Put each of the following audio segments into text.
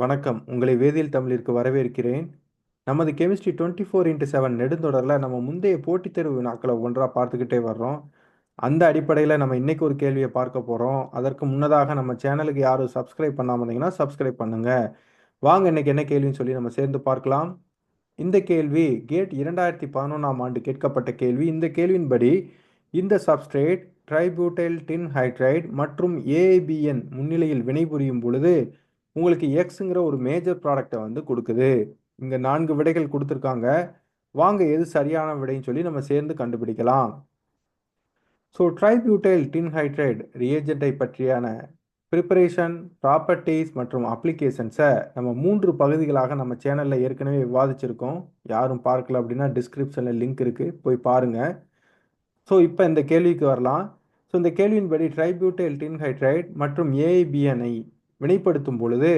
வணக்கம். உங்களை வேதியியல் தமிழிற்கு வரவேற்கிறேன். நமது கெமிஸ்ட்ரி 24x7 நெடுந்தொடரில் நம்ம முந்தைய போட்டித் தேர்வு வினாக்களை ஒன்றா பார்த்துக்கிட்டே வர்றோம். அந்த அடிப்படையில் நம்ம இன்னைக்கு ஒரு கேள்வியை பார்க்க போகிறோம். அதற்கு முன்னதாக நம்ம சேனலுக்கு யாரும் சப்ஸ்கிரைப் பண்ணாமல் இருந்தீங்கன்னா சப்ஸ்கிரைப் பண்ணுங்க. வாங்க இன்னைக்கு என்ன கேள்வின்னு சொல்லி நம்ம சேர்ந்து பார்க்கலாம். இந்த கேள்வி கேட் 2011ஆம் ஆண்டு கேட்கப்பட்ட கேள்வி. இந்த கேள்வியின்படி இந்த சப்ஸ்ட்ரேட் ட்ரைபியூட்டைல் டின் ஹைட்ரைடு மற்றும் ஏஐபிஎன் முன்னிலையில் வினைபுரியும் பொழுது உங்களுக்கு எக்ஸுங்கிற ஒரு மேஜர் ப்ராடக்டை வந்து கொடுக்குது. இங்கே 4 விடைகள் கொடுத்துருக்காங்க. வாங்க எது சரியான விடைன்னு சொல்லி நம்ம சேர்ந்து கண்டுபிடிக்கலாம். ஸோ ட்ரைபியூட்டைல் டின் ஹைட்ரைடு ரியேஜெண்ட்டை பற்றியான ப்ரிப்பரேஷன், ப்ராப்பர்ட்டிஸ் மற்றும் அப்ளிகேஷன்ஸை நம்ம 3 பகுதிகளாக நம்ம சேனலில் ஏற்கனவே விவாதிச்சிருக்கோம். யாரும் பார்க்கல அப்படின்னா டிஸ்கிரிப்ஷனில் லிங்க் இருக்குது, போய் பாருங்கள். ஸோ இப்போ இந்த கேள்விக்கு வரலாம். ஸோ இந்த கேள்வியின்படி ட்ரைபியூட்டைல் டின் ஹைட்ரைடு மற்றும் ஏஐபிஎனை வினைப்படுத்தும் பொழுது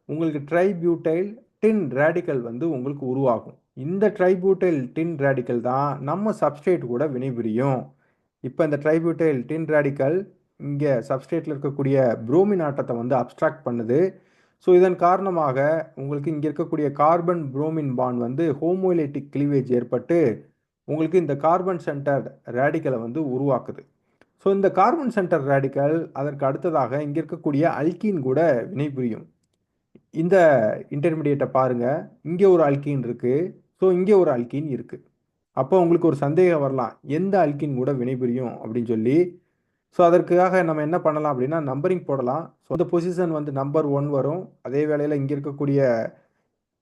உங்களுக்கு ட்ரைபியூட்டைல் டின் ரேடிக்கல் வந்து உங்களுக்கு உருவாகும். இந்த ட்ரைபியூட்டைல் டின் ரேடிக்கல் தான் நம்ம சப்ஸ்ட்ரேட் கூட வினைபுரியும். இப்போ இந்த ட்ரைபியூட்டைல் டின் ரேடிக்கல் இங்கே சப்ஸ்ட்ரேட்டில் இருக்கக்கூடிய புரோமின் ஆட்டத்தை வந்து அப்ஸ்ட்ராக்ட் பண்ணுது. ஸோ இதன் காரணமாக உங்களுக்கு இங்கே இருக்கக்கூடிய கார்பன் புரோமின் பாண்ட் வந்து ஹோமோலைட்டிக் கிளீவேஜ் ஏற்பட்டு உங்களுக்கு இந்த கார்பன் சென்டர் ரேடிக்கலை வந்து உருவாக்குது. ஸோ இந்த கார்பன் சென்டர் ரேடிக்கல் அதற்கு அடுத்ததாக இங்கே இருக்கக்கூடிய அல்கீன் கூட வினைபுரியும். இந்த இன்டர்மீடியேட்டை பாருங்கள், இங்கே ஒரு அல்கீன் இருக்குது, ஸோ இங்கே ஒரு அல்கீன் இருக்குது. அப்போ உங்களுக்கு ஒரு சந்தேகம் வரலாம், எந்த அல்கீன் கூட வினைபுரியும் அப்படின்னு சொல்லி. ஸோ அதற்காக நம்ம என்ன பண்ணலாம் அப்படின்னா நம்பரிங் போடலாம். ஸோ இந்த பொசிஷன் வந்து நம்பர் 1 வரும். அதே வேளையில் இங்கே இருக்கக்கூடிய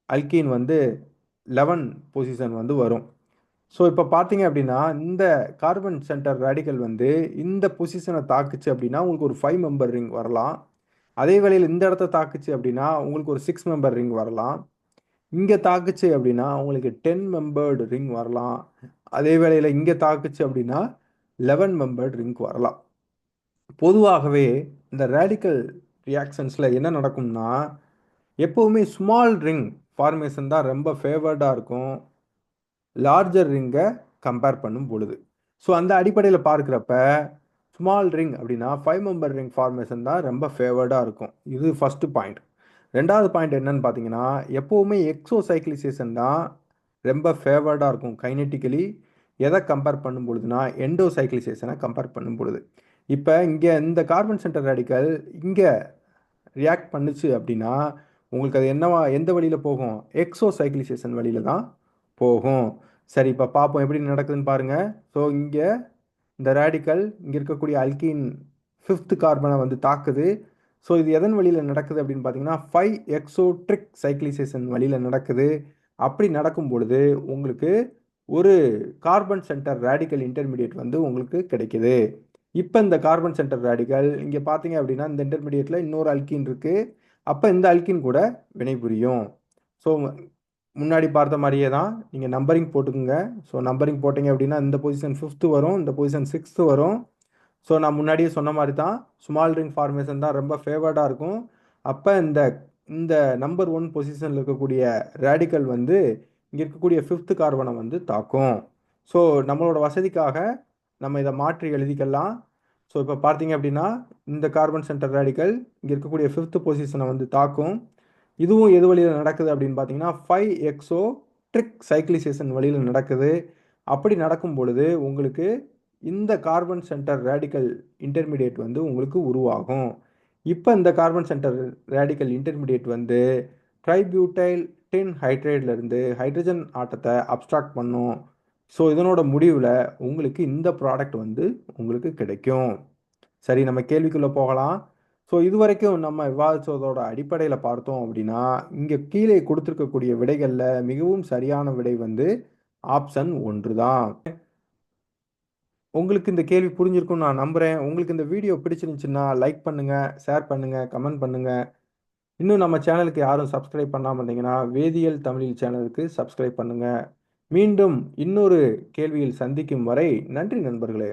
அல்கீன் வந்து 11 பொசிஷன் வந்து வரும். ஸோ இப்போ பார்த்தீங்க அப்படின்னா இந்த கார்பன் சென்டர் ரேடிக்கல் வந்து இந்த பொசிஷனை தாக்குச்சு அப்படின்னா உங்களுக்கு ஒரு 5 மெம்பர் ரிங் வரலாம். அதே வேளையில் இந்த இடத்த தாக்குச்சு அப்படின்னா உங்களுக்கு ஒரு 6 மெம்பர் ரிங் வரலாம். இங்கே தாக்குச்சு அப்படின்னா உங்களுக்கு 10 மெம்பர்டு ரிங் வரலாம். அதே வேளையில் இங்கே தாக்குச்சு அப்படின்னா 11 மெம்பர்டு ரிங் வரலாம். பொதுவாகவே இந்த ரேடிக்கல் ரியாக்ஷன்ஸில் என்ன நடக்கும்னா எப்போவுமே ஸ்மால் ரிங் ஃபார்மேஷன் தான் ரொம்ப ஃபேவர்டாக இருக்கும் லார்ஜர் ரிங்கை கம்பேர் பண்ணும் பொழுது. ஸோ அந்த அடிப்படையில் பார்க்குறப்ப ஸ்மால் ரிங் அப்படின்னா 5 மெம்பர் ரிங் ஃபார்மேஷன் தான் ரொம்ப ஃபேவர்டாக இருக்கும். இது ஃபஸ்ட்டு பாயிண்ட். ரெண்டாவது பாயிண்ட் என்னன்னு பார்த்தீங்கன்னா எப்போவுமே எக்ஸோசைக்ளிசேஷன் தான் ரொம்ப ஃபேவர்டாக இருக்கும் கைனெட்டிக்கலி. எதை கம்பேர் பண்ணும் பொழுதுனா எண்டோசைக்ளிசேஷனை கம்பேர் பண்ணும் பொழுது. இப்போ இங்கே இந்த கார்பன் சென்டர் ரேடிக்கல் இங்கே ரியாக்ட் பண்ணுச்சு அப்படின்னா உங்களுக்கு அது என்னவா எந்த வழியில் போகும்? எக்ஸோசைக்ளிசேஷன் வழியில் தான் போகும். சரி, இப்போ பார்ப்போம் எப்படி நடக்குதுன்னு பாருங்கள். ஸோ இங்கே இந்த ரேடிக்கல் இங்கே இருக்கக்கூடிய அல்கீன் 5th கார்பனை வந்து தாக்குது. ஸோ இது எதன் வழியில் நடக்குது அப்படின்னு பார்த்தீங்கன்னா 5 எக்ஸோட்ரிக் சைக்ளிசேஷன் வழியில் நடக்குது. அப்படி நடக்கும் பொழுது உங்களுக்கு ஒரு கார்பன் சென்டர் ரேடிக்கல் இன்டர்மீடியேட் வந்து உங்களுக்கு கிடைக்குது. இப்போ இந்த கார்பன் சென்டர் ரேடிக்கல் இங்கே பார்த்தீங்க அப்படின்னா இந்த இன்டர்மீடியேட்டில் இன்னொரு அல்கீன் இருக்குது. அப்போ இந்த அல்கீன் கூட வினைபுரியும். ஸோ முன்னாடி பார்த்த மாதிரியே தான் நீங்கள் நம்பரிங் போட்டுக்குங்க. ஸோ நம்பரிங் போட்டிங்க அப்படின்னா இந்த பொசிஷன் 5th வரும், இந்த பொசிஷன் 6th வரும். ஸோ நான் முன்னாடியே சொன்ன மாதிரி தான் ஸ்மால் ரிங் ஃபார்மேஷன் தான் ரொம்ப ஃபேவர்டாக இருக்கும். அப்போ இந்த இந்த நம்பர் 1 பொசிஷனில் இருக்கக்கூடிய ரேடிக்கல் வந்து இங்கே இருக்கக்கூடிய 5th கார்பனை வந்து தாக்கும். ஸோ நம்மளோட வசதிக்காக நம்ம இதை மாற்றி எழுதிக்கலாம். ஸோ இப்போ பார்த்தீங்க அப்படின்னா இந்த கார்பன் சென்டர் ரேடிக்கல் இங்கே இருக்கக்கூடிய 5th பொசிஷனை வந்து தாக்கும். இதுவும் எது வழியில் நடக்குது அப்படின்னு பார்த்தீங்கன்னா 5 எக்ஸோட்ரிக் சைக்ளிசேஷன் வழியில் நடக்குது. அப்படி நடக்கும் பொழுது உங்களுக்கு இந்த கார்பன் சென்டர் ரேடிக்கல் இன்டர்மீடியேட் வந்து உங்களுக்கு உருவாகும். இப்போ இந்த கார்பன் சென்டர் ரேடிக்கல் இன்டர்மீடியேட் வந்து ட்ரைபியூட்டைல் டின் ஹைட்ரைட்லேருந்து ஹைட்ரஜன் ஆட்டத்தை அப்ஸ்ட்ராக்ட் பண்ணும். ஸோ இதனோட முடிவில் உங்களுக்கு இந்த ப்ராடக்ட் வந்து உங்களுக்கு கிடைக்கும். சரி, நம்ம கேள்விக்குள்ளே போகலாம். ஸோ இதுவரைக்கும் நம்ம விவாதித்ததோட அடிப்படையில் பார்த்தோம் அப்படின்னா இங்கே கீழே கொடுத்துருக்கக்கூடிய விடைகளில் மிகவும் சரியான விடை வந்து ஆப்ஷன் 1 தான். உங்களுக்கு இந்த கேள்வி புரிஞ்சிருக்கும்னு நான் நம்புகிறேன். உங்களுக்கு இந்த வீடியோ பிடிச்சிருந்துச்சுன்னா லைக் பண்ணுங்கள், ஷேர் பண்ணுங்கள், கமெண்ட் பண்ணுங்கள். இன்னும் நம்ம சேனலுக்கு யாரும் சப்ஸ்கிரைப் பண்ணாமல் இருந்தீங்கன்னா வேதியியல் தமிழ் சேனலுக்கு சப்ஸ்கிரைப் பண்ணுங்கள். மீண்டும் இன்னொரு கேள்வியில் சந்திக்கும் வரை நன்றி நண்பர்களே.